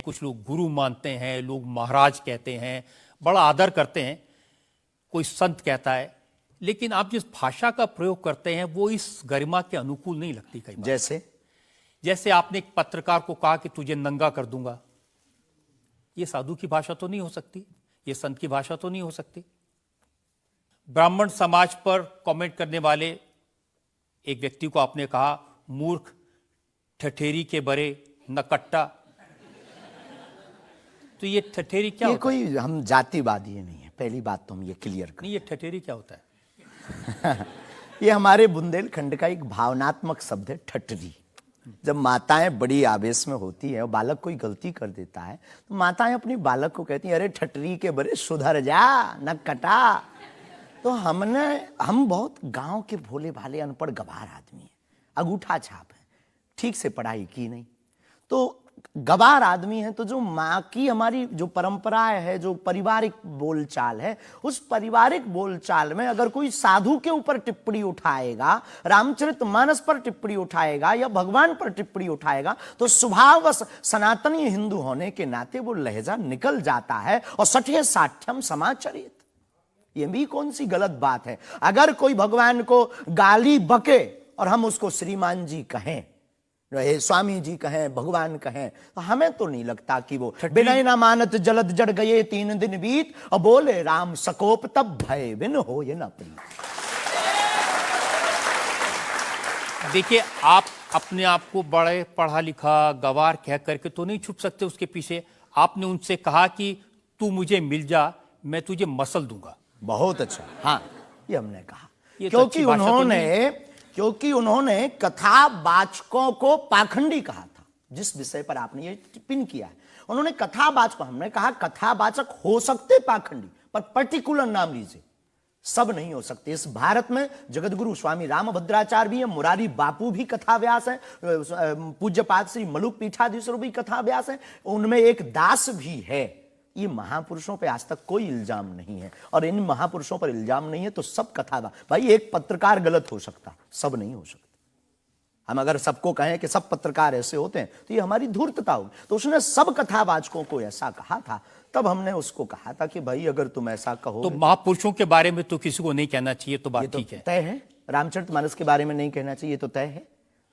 कुछ लोग गुरु मानते हैं, लोग महाराज कहते हैं, बड़ा आदर करते हैं, कोई संत कहता है, लेकिन आप जिस भाषा का प्रयोग करते हैं वो इस गरिमा के अनुकूल नहीं लगती कई बार। जैसे आपने एक पत्रकार को कहा कि तुझे नंगा कर दूंगा, ये साधु की भाषा तो नहीं हो सकती, ये संत की भाषा तो नहीं हो सकती। ब्राह्मण समाज पर कमेंट करने वाले एक व्यक्ति को आपने कहा मूर्ख, ठठेरी के बरे, नकट्टा। तो ये ठठेरी क्या होता है? कोई हम जातिवादी नहीं है, पहली बात तो हम ये क्लियर करें। नहीं, ये ठठेरी क्या होता है? ये हमारे बुंदेलखंड का एक भावनात्मक शब्द है, ठठरी। जब माताएं बड़ी आवेश में होती है और बालक कोई गलती कर देता है तो माताएं अपनी बालक को कहती हैं, अरे ठठरी के बरे सुधर जा, न कटा। तो हम बहुत गांव के भोले भाले अनपढ़ गवार आदमी हैं, अंगूठा छाप है, ठीक से पढ़ाई की नहीं, तो गवार आदमी है। तो जो माँ की हमारी जो परंपराएं है, जो पारिवारिक बोलचाल है, उस पारिवारिक बोलचाल में अगर कोई साधु के ऊपर टिप्पणी उठाएगा, रामचरितमानस पर टिप्पणी उठाएगा या भगवान पर टिप्पणी उठाएगा, तो स्वभावश सनातनी हिंदू होने के नाते वो लहजा निकल जाता है। और सठे साठ्यम समाचरित, ये भी कौन सी गलत बात है? अगर कोई भगवान को गाली बके और हम उसको श्रीमान जी कहें, स्वामी जी कहें, भगवान कहें, तो हमें तो नहीं लगता कि वो बिना ना मानत जलद जड़ गए 3 दिन बीत, और बोले राम सकोप तब भय बिन हो ये ना प्रीत। देखिए, आप अपने आप को बड़े पढ़ा लिखा गवार कह करके तो नहीं छुप सकते उसके पीछे। आपने उनसे कहा कि तू मुझे मिल जा, मैं तुझे मसल दूंगा। बहुत अच्छा, हाँ, ये हमने कहा क्योंकि उन्होंने कथावाचकों को पाखंडी कहा था, जिस विषय पर आपने ये टिप्पणी किया है। उन्होंने कथावाचकों, हमने कहा कथावाचक हो सकते पाखंडी, पर पर्टिकुलर नाम लीजिए, सब नहीं हो सकते। इस भारत में जगतगुरु स्वामी रामभद्राचार्य भी है, मुरारी बापू भी कथाव्यास है, पूज्यपाद श्री मलुक पीठाधीश्वर भी कथाव्यास है, उनमें एक दास भी है। ये महापुरुषों पे आज तक कोई इल्जाम नहीं है, और इन महापुरुषों पर इल्जाम नहीं है तो सब कथा। भाई, एक पत्रकार गलत हो सकता, सब नहीं हो सकता। हम अगर सबको कहें कि सब पत्रकार ऐसे होते हैं तो ये हमारी धूर्तता होगी। तो उसने सब कथावाचकों को ऐसा कहा था, तब हमने उसको कहा था कि भाई अगर तुम ऐसा कहो तो महापुरुषों के बारे में तो किसी को नहीं कहना चाहिए, तो बात ठीक है, तय है। रामचरितमानस के बारे में नहीं कहना चाहिए तो तय है।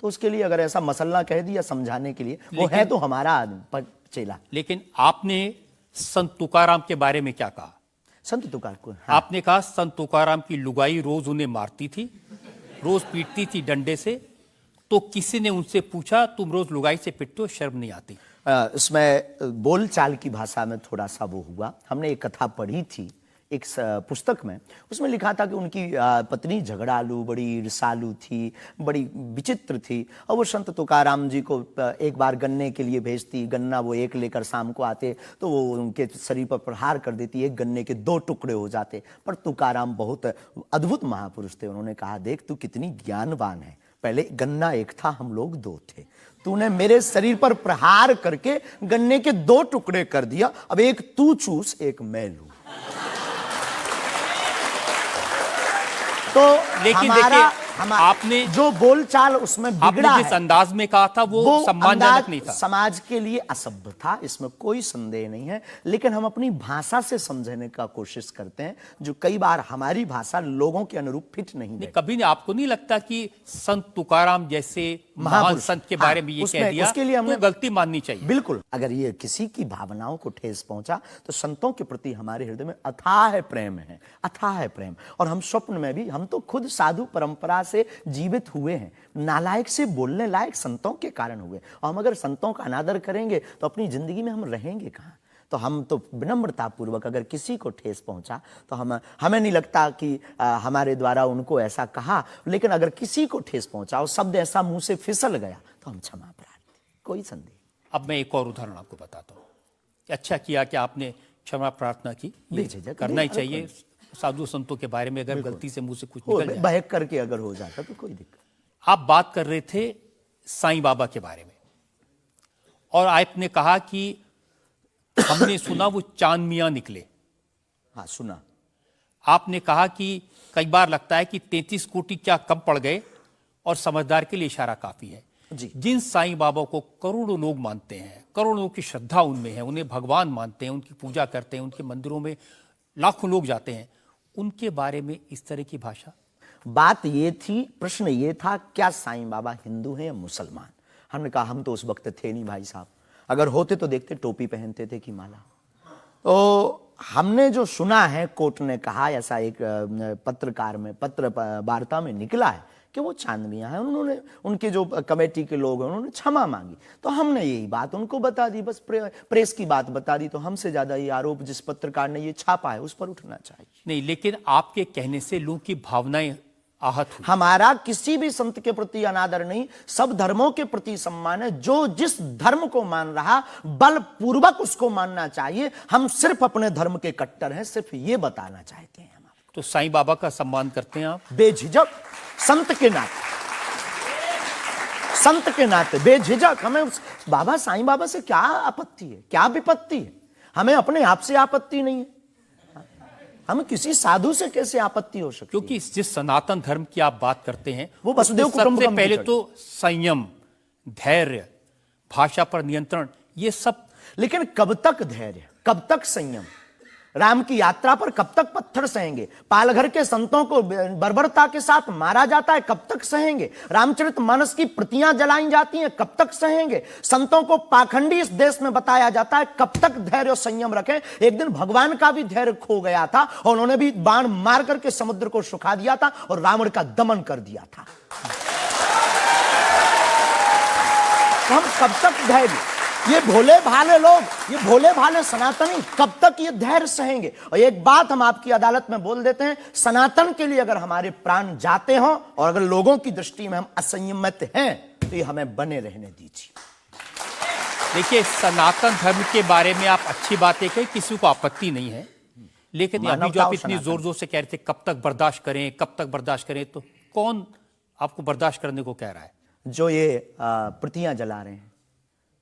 तो उसके लिए अगर ऐसा मसला कह दिया समझाने के लिए, वो है तो हमारा आदमी चेला। लेकिन आपने संत तुकाराम के बारे में क्या कहा? संत तुकार को आपने कहा संत तुकाराम की लुगाई रोज उन्हें मारती थी, रोज पीटती थी डंडे से। तो किसी ने उनसे पूछा, तुम रोज लुगाई से पिटते हो, शर्म नहीं आती? इसमें बोलचाल की भाषा में थोड़ा सा वो हुआ। हमने एक कथा पढ़ी थी एक पुस्तक में, उसमें लिखा था कि उनकी पत्नी झगड़ालू, बड़ी ईर्षालु थी, बड़ी विचित्र थी, और वो संत तुकाराम जी को एक बार गन्ने के लिए भेजती, गन्ना वो एक लेकर शाम को आते तो वो उनके शरीर पर प्रहार कर देती, एक गन्ने के 2 टुकड़े हो जाते। पर तुकाराम बहुत अद्भुत महापुरुष थे, उन्होंने कहा, देख तू कितनी ज्ञानवान है, पहले गन्ना एक था, हम लोग 2 थे, तूने मेरे शरीर पर प्रहार करके गन्ने के 2 टुकड़े कर दिया, अब एक तू चूस एक मैं लूं। तो लेकिन आपने जो बोलचाल उसमें बिगड़ा जिस अंदाज में कहा था वो सम्मानजनक नहीं था, समाज के लिए असभ्य था, इसमें कोई संदेह नहीं है। लेकिन हम अपनी भाषा से समझने का कोशिश करते हैं, जो कई बार हमारी भाषा लोगों के अनुरूप फिट नहीं है। कभी आपको नहीं लगता कि संत तुकाराम जैसे महान संत के बारे में ये कह दिया, उसके लिए हमने गलती माननी चाहिए? बिल्कुल, अगर ये किसी की भावनाओं को ठेस पहुंचा तो संतों के प्रति हमारे हृदय में अथाह प्रेम है, अथाह प्रेम। और हम स्वप्न में भी, हम तो खुद साधु परंपरा से जीवित हुए हैं, नालायक से बोलने लायक संतों के कारण हुए। और हम अगर संतों का अनादर करेंगे तो अपनी जिंदगी में हम रहेंगे कहां? तो हम तो विनम्रता पूर्वक अगर किसी को ठेस पहुंचा तो हमें नहीं लगता कि हमारे द्वारा उनको ऐसा कहा, लेकिन अगर किसी को ठेस पहुंचा और शब्द ऐसा मुंह से फिसल गया तो हम क्षमा प्रार्थी, कोई संदेह। अब मैं एक और उदाहरण आपको बताता हूं। अच्छा किया कि आपने क्षमा प्रार्थना की, करना ही चाहिए साधु संतों के बारे में, अगर गलती से मुंह से कुछ निकल जाए, बहक करके अगर हो जाता तो कोई दिक्कत। आप बात कर रहे थे साईं बाबा के बारे में, और आपने कहा कि हमने सुना वो चांद मियां निकले। हाँ, सुना। आपने कहा कि कई बार लगता है कि 33 कोटि क्या कम पड़ गए, और समझदार के लिए इशारा काफी है। जी। जिन साईं बाबा को करोड़ों लोग मानते हैं, करोड़ों की श्रद्धा उनमें है, उन्हें भगवान मानते हैं, उनकी पूजा करते हैं, उनके मंदिरों में लाखों लोग जाते हैं, उनके बारे में इस तरह की भाषा? बात ये थी, प्रश्न ये था, क्या साईं बाबा हिंदू हैं या मुसलमान? हमने कहा हम तो उस वक्त थे नहीं भाई साहब, अगर होते तो देखते टोपी पहनते थे कि माला। तो हमने जो सुना है, कोर्ट ने कहा, ऐसा एक पत्रकार में पत्र वार्ता में निकला है कि वो चांदनियां हैं, उन्होंने, उनके जो कमेटी के लोग हैं उन्होंने क्षमा मांगी। तो हमने यही बात उनको बता दी, बस प्रेस की बात बता दी। तो हमसे ज्यादा ये आरोप जिस पत्रकार ने ये छापा है उस पर उठना चाहिए। नहीं, लेकिन आपके कहने से लोगों की भावनाएं आहत हुई। हमारा किसी भी संत के प्रति अनादर नहीं, सब धर्मों के प्रति सम्मान है। जो जिस धर्म को मान रहा, बलपूर्वक उसको मानना चाहिए। हम सिर्फ अपने धर्म के कट्टर हैं, सिर्फ ये बताना चाहते हैं हम। तो साईं बाबा का सम्मान करते हैं आप? बेझिझक, संत के नाते, संत के नाते बेझिझक। हमें बाबा साईं बाबा से क्या आपत्ति है, क्या विपत्ति है? हमें अपने आप से आपत्ति नहीं है, हम किसी साधु से कैसे आपत्ति हो सकती? क्योंकि जिस सनातन धर्म की आप बात करते हैं, वो वसुदेव कुटुंबकम सबसे पहले तो संयम, धैर्य, भाषा पर नियंत्रण, ये सब। लेकिन कब तक धैर्य, कब तक संयम? राम की यात्रा पर कब तक पत्थर सहेंगे? पालघर के संतों को बर्बरता के साथ मारा जाता है, कब तक सहेंगे? रामचरितमानस की प्रतियां जलाई जाती हैं, कब तक सहेंगे? संतों को पाखंडी इस देश में बताया जाता है, कब तक धैर्य और संयम रखें? एक दिन भगवान का भी धैर्य खो गया था और उन्होंने भी बाण मार करके समुद्र को सुखा दिया था और रावण का दमन कर दिया था। तो हम कब तक धैर्य, ये भोले भाले लोग, ये भोले भाले सनातनी कब तक ये धैर्य सहेंगे? और एक बात हम आपकी अदालत में बोल देते हैं, सनातन के लिए अगर हमारे प्राण जाते हों और अगर लोगों की दृष्टि में हम असंयमित हैं तो ये हमें बने रहने दीजिए। देखिए, सनातन धर्म के बारे में आप अच्छी बातें कही, किसी को आपत्ति नहीं है, लेकिन अभी जो आप इतनी जोर जोर से कह रहे थे कब तक बर्दाश्त करें, कब तक बर्दाश्त करें, तो कौन आपको बर्दाश्त करने को कह रहा है? जो ये प्रतियां जला रहे हैं,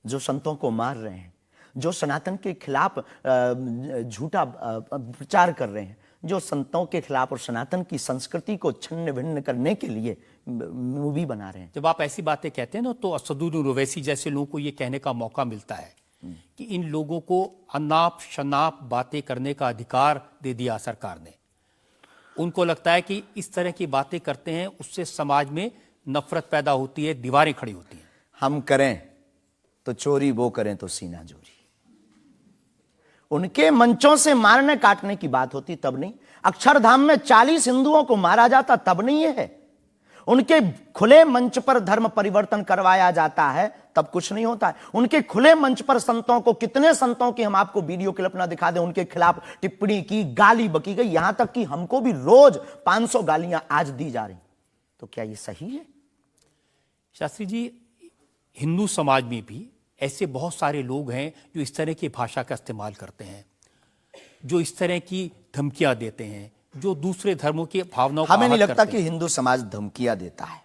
जो संतों को मार रहे हैं, जो सनातन के खिलाफ झूठा प्रचार कर रहे हैं, जो संतों के खिलाफ और सनातन की संस्कृति को छिन्न भिन्न करने के लिए मूवी बना रहे हैं। जब आप ऐसी बातें कहते हैं ना, तो असदुद्दीन ओवैसी जैसे लोगों को ये कहने का मौका मिलता है कि इन लोगों को अनाप शनाप बातें करने का अधिकार दे दिया सरकार ने। उनको लगता है कि इस तरह की बातें करते हैं उससे समाज में नफरत पैदा होती है, दीवारें खड़ी होती हैं। हम करें तो चोरी, वो करें तो सीना जोरी। उनके मंचों से मारने काटने की बात होती तब नहीं, अक्षरधाम में 40 हिंदुओं को मारा जाता तब नहीं है, उनके खुले मंच पर धर्म परिवर्तन करवाया जाता है तब कुछ नहीं होता है। उनके खुले मंच पर संतों को, कितने संतों की हम आपको वीडियो क्लिप ना दिखा दें, उनके खिलाफ टिप्पणी की, गाली बकी गई, यहां तक कि हमको भी रोज 500 गालियां आज दी जा रही। तो क्या ये सही है? शास्त्री जी, हिंदू समाज में भी ऐसे बहुत सारे लोग हैं जो इस तरह की भाषा का इस्तेमाल करते हैं, जो इस तरह की धमकियां देते हैं, जो दूसरे धर्मों की भावनाओं को हमें नहीं आहत लगता करते कि हैं। हिंदू समाज धमकियां देता है,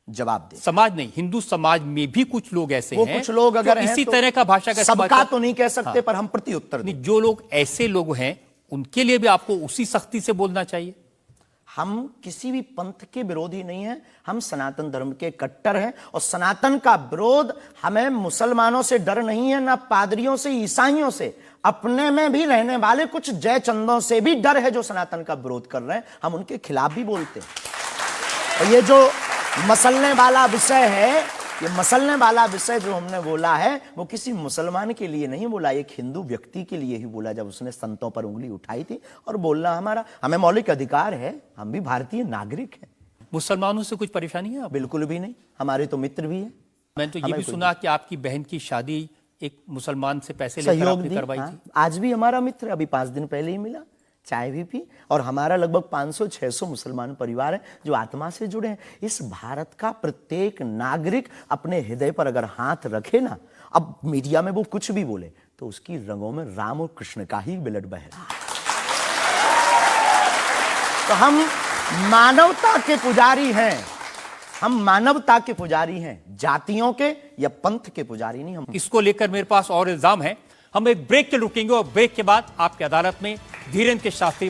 जवाब दे। समाज नहीं, हिंदू समाज में भी कुछ लोग ऐसे वो हैं, कुछ लोग अगर जो हैं इसी तो तरह का भाषा का इस्तेमाल सबका तो नहीं कह सकते, पर हम प्रति उत्तर दें। नहीं, जो लोग ऐसे लोग हैं उनके लिए भी आपको उसी सख्ती से बोलना चाहिए। हम किसी भी पंथ के विरोधी नहीं हैं, हम सनातन धर्म के कट्टर हैं और सनातन का विरोध, हमें मुसलमानों से डर नहीं है, ना पादरियों से, ईसाइयों से, अपने में भी रहने वाले कुछ जयचंदों से भी डर है जो सनातन का विरोध कर रहे हैं, हम उनके खिलाफ भी बोलते हैं। और ये जो मसलने वाला विषय है, ये मसलने वाला विषय जो हमने बोला है वो किसी मुसलमान के लिए नहीं बोला, एक हिंदू व्यक्ति के लिए ही बोला जब उसने संतों पर उंगली उठाई थी। और बोलना हमारा, हमें मौलिक अधिकार है, हम भी भारतीय नागरिक हैं। मुसलमानों से कुछ परेशानी है? बिल्कुल भी नहीं, हमारे तो मित्र भी हैं। मैंने तो ये भी सुना कि आपकी बहन की शादी एक मुसलमान से पैसे लेकर सहयोग आपने दी, करवाई हाँ। थी। आज भी हमारा मित्र, अभी 5 दिन पहले ही मिला, चाय भी पी। और हमारा लगभग 500-600 मुसलमान परिवार है जो आत्मा से जुड़े हैं। इस भारत का प्रत्येक नागरिक अपने हृदय पर अगर हाथ रखे ना, अब मीडिया में वो कुछ भी बोले तो उसकी रंगों में राम और कृष्ण का ही ब्लड बह रहा है। तो हम मानवता के पुजारी हैं, हम मानवता के पुजारी हैं, जातियों के या पंथ के पुजारी नहीं। हम इसको लेकर मेरे पास और इल्जाम है। हम एक ब्रेक के रुकेंगे और ब्रेक के बाद आपकी अदालत में धीरेन्द्र के शास्त्री